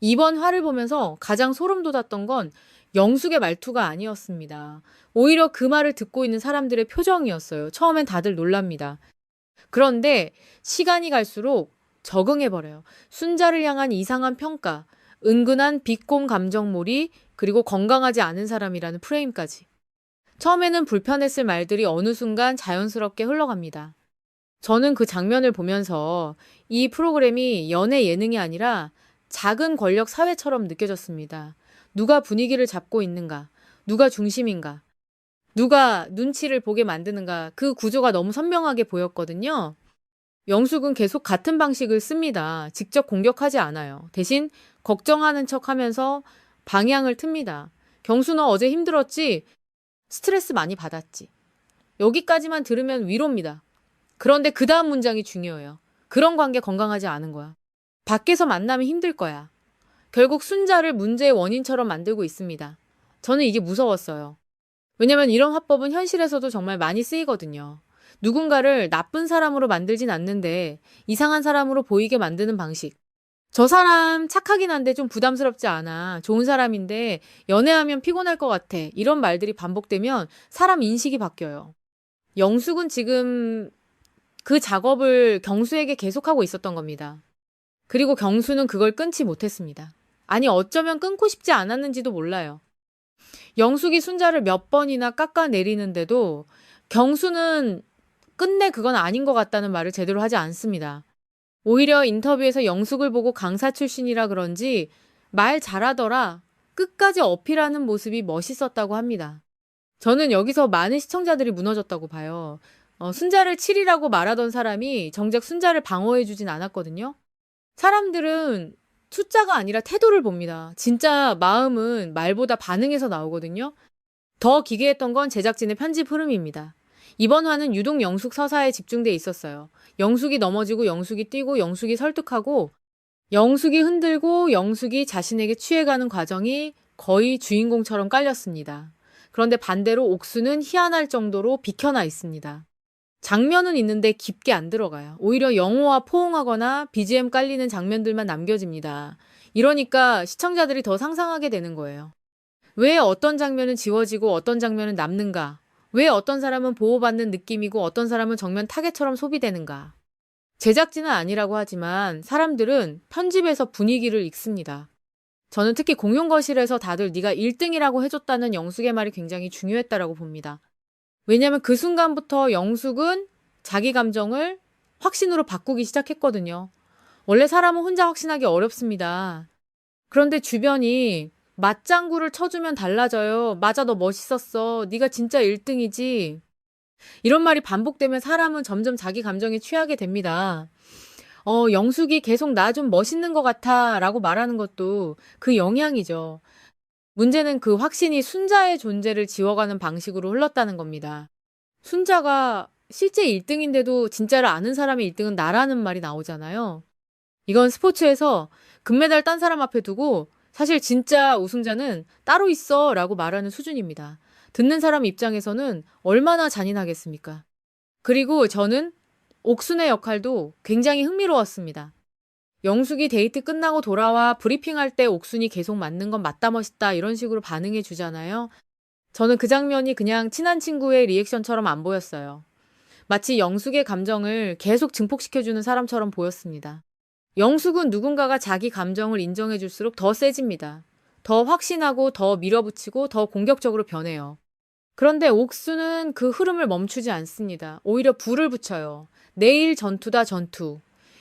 이번 화를 보면서 가장 소름 돋았던 건 영숙의 말투가 아니었습니다. 오히려 그 말을 듣고 있는 사람들의 표정이었어요. 처음엔 다들 놀랍니다. 그런데 시간이 갈수록 적응해버려요. 순자를 향한 이상한 평가, 은근한 비꼼 감정몰이, 그리고 건강하지 않은 사람이라는 프레임까지. 처음에는 불편했을 말들이 어느 순간 자연스럽게 흘러갑니다. 저는 그 장면을 보면서 이 프로그램이 연애 예능이 아니라 작은 권력 사회처럼 느껴졌습니다. 누가 분위기를 잡고 있는가? 누가 중심인가? 누가 눈치를 보게 만드는가? 그 구조가 너무 선명하게 보였거든요. 영숙은 계속 같은 방식을 씁니다. 직접 공격하지 않아요. 대신 걱정하는 척 하면서 방향을 틉니다. 경수 너 어제 힘들었지? 스트레스 많이 받았지? 여기까지만 들으면 위로입니다. 그런데 그 다음 문장이 중요해요. 그런 관계 건강하지 않은 거야. 밖에서 만나면 힘들 거야. 결국 순자를 문제의 원인처럼 만들고 있습니다. 저는 이게 무서웠어요. 왜냐면 이런 화법은 현실에서도 정말 많이 쓰이거든요. 누군가를 나쁜 사람으로 만들진 않는데 이상한 사람으로 보이게 만드는 방식. 저 사람 착하긴 한데 좀 부담스럽지 않아. 좋은 사람인데 연애하면 피곤할 것 같아. 이런 말들이 반복되면 사람 인식이 바뀌어요. 영숙은 지금 그 작업을 경수에게 계속하고 있었던 겁니다. 그리고 경수는 그걸 끊지 못했습니다. 아니, 어쩌면 끊고 싶지 않았는지도 몰라요. 영숙이 순자를 몇 번이나 깎아내리는데도 경수는 끝내 그건 아닌 것 같다는 말을 제대로 하지 않습니다. 오히려 인터뷰에서 영숙을 보고 강사 출신이라 그런지 말 잘하더라, 끝까지 어필하는 모습이 멋있었다고 합니다. 저는 여기서 많은 시청자들이 무너졌다고 봐요. 순자를 칠이라고 말하던 사람이 정작 순자를 방어해주진 않았거든요. 사람들은 숫자가 아니라 태도를 봅니다. 진짜 마음은 말보다 반응에서 나오거든요. 더 기괴했던 건 제작진의 편집 흐름입니다. 이번 화는 유독 영숙 서사에 집중돼 있었어요. 영숙이 넘어지고 영숙이 뛰고 영숙이 설득하고 영숙이 흔들고 영숙이 자신에게 취해가는 과정이 거의 주인공처럼 깔렸습니다. 그런데 반대로 옥수는 희한할 정도로 비켜나 있습니다. 장면은 있는데 깊게 안 들어가요. 오히려 영호와 포옹하거나 BGM 깔리는 장면들만 남겨집니다. 이러니까 시청자들이 더 상상하게 되는 거예요. 왜 어떤 장면은 지워지고 어떤 장면은 남는가? 왜 어떤 사람은 보호받는 느낌이고 어떤 사람은 정면 타겟처럼 소비되는가? 제작진은 아니라고 하지만 사람들은 편집에서 분위기를 읽습니다. 저는 특히 공용 거실에서 다들 네가 1등이라고 해줬다는 영숙의 말이 굉장히 중요했다라고 봅니다. 왜냐하면 그 순간부터 영숙은 자기 감정을 확신으로 바꾸기 시작했거든요. 원래 사람은 혼자 확신하기 어렵습니다. 그런데 주변이 맞장구를 쳐주면 달라져요. 맞아, 너 멋있었어. 네가 진짜 1등이지. 이런 말이 반복되면 사람은 점점 자기 감정에 취하게 됩니다. 영숙이 계속 나 좀 멋있는 것 같아 라고 말하는 것도 그 영향이죠. 문제는 그 확신이 순자의 존재를 지워가는 방식으로 흘렀다는 겁니다. 순자가 실제 1등인데도 진짜를 아는 사람의 1등은 나라는 말이 나오잖아요. 이건 스포츠에서 금메달 딴 사람 앞에 두고 사실 진짜 우승자는 따로 있어 라고 말하는 수준입니다. 듣는 사람 입장에서는 얼마나 잔인하겠습니까? 그리고 저는 옥순의 역할도 굉장히 흥미로웠습니다. 영숙이 데이트 끝나고 돌아와 브리핑할 때 옥순이 계속 맞는 건 맞다 멋있다 이런 식으로 반응해 주잖아요. 저는 그 장면이 그냥 친한 친구의 리액션처럼 안 보였어요. 마치 영숙의 감정을 계속 증폭시켜주는 사람처럼 보였습니다. 영숙은 누군가가 자기 감정을 인정해줄수록 더 세집니다. 더 확신하고 더 밀어붙이고 더 공격적으로 변해요. 그런데 옥수는 그 흐름을 멈추지 않습니다. 오히려 불을 붙여요. 내일 전투다 전투.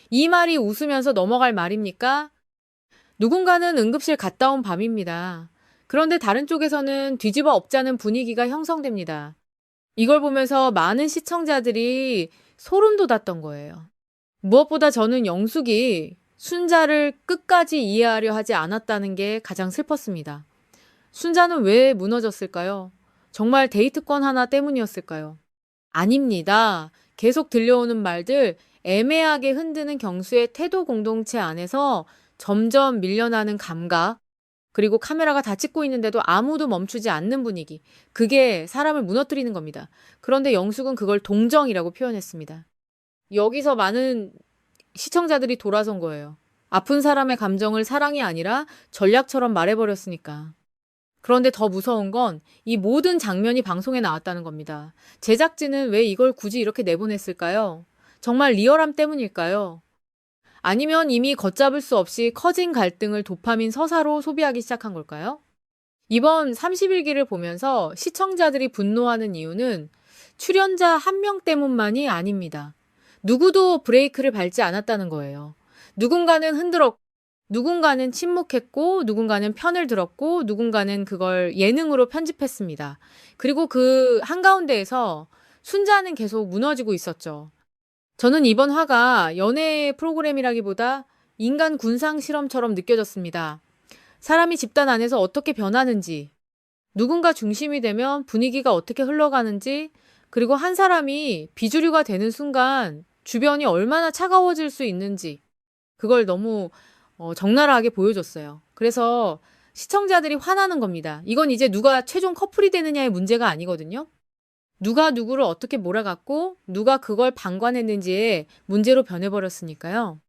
이 말이 웃으면서 넘어갈 말입니까? 누군가는 응급실 갔다 온 밤입니다. 그런데 다른 쪽에서는 뒤집어 엎자는 분위기가 형성됩니다. 이걸 보면서 많은 시청자들이 소름 돋았던 거예요. 무엇보다 저는 영숙이 순자를 끝까지 이해하려 하지 않았다는 게 가장 슬펐습니다. 순자는 왜 무너졌을까요? 정말 데이트권 하나 때문이었을까요? 아닙니다. 계속 들려오는 말들, 애매하게 흔드는 경수의 태도 공동체 안에서 점점 밀려나는 감각, 그리고 카메라가 다 찍고 있는데도 아무도 멈추지 않는 분위기. 그게 사람을 무너뜨리는 겁니다. 그런데 영숙은 그걸 동정이라고 표현했습니다. 여기서 많은 시청자들이 돌아선 거예요. 아픈 사람의 감정을 사랑이 아니라 전략처럼 말해버렸으니까. 그런데 더 무서운 건 이 모든 장면이 방송에 나왔다는 겁니다. 제작진은 왜 이걸 굳이 이렇게 내보냈을까요? 정말 리얼함 때문일까요? 아니면 이미 걷잡을 수 없이 커진 갈등을 도파민 서사로 소비하기 시작한 걸까요? 이번 31기를 보면서 시청자들이 분노하는 이유는 출연자 한 명 때문만이 아닙니다. 누구도 브레이크를 밟지 않았다는 거예요. 누군가는 흔들었고, 누군가는 침묵했고, 누군가는 편을 들었고, 누군가는 그걸 예능으로 편집했습니다. 그리고 그 한가운데에서 순자는 계속 무너지고 있었죠. 저는 이번 화가 연애 프로그램이라기보다 인간 군상 실험처럼 느껴졌습니다. 사람이 집단 안에서 어떻게 변하는지, 누군가 중심이 되면 분위기가 어떻게 흘러가는지, 그리고 한 사람이 비주류가 되는 순간 주변이 얼마나 차가워질 수 있는지, 그걸 너무 적나라하게 보여줬어요. 그래서 시청자들이 화나는 겁니다. 이건 이제 누가 최종 커플이 되느냐의 문제가 아니거든요. 누가 누구를 어떻게 몰아갔고 누가 그걸 방관했는지의 문제로 변해버렸으니까요.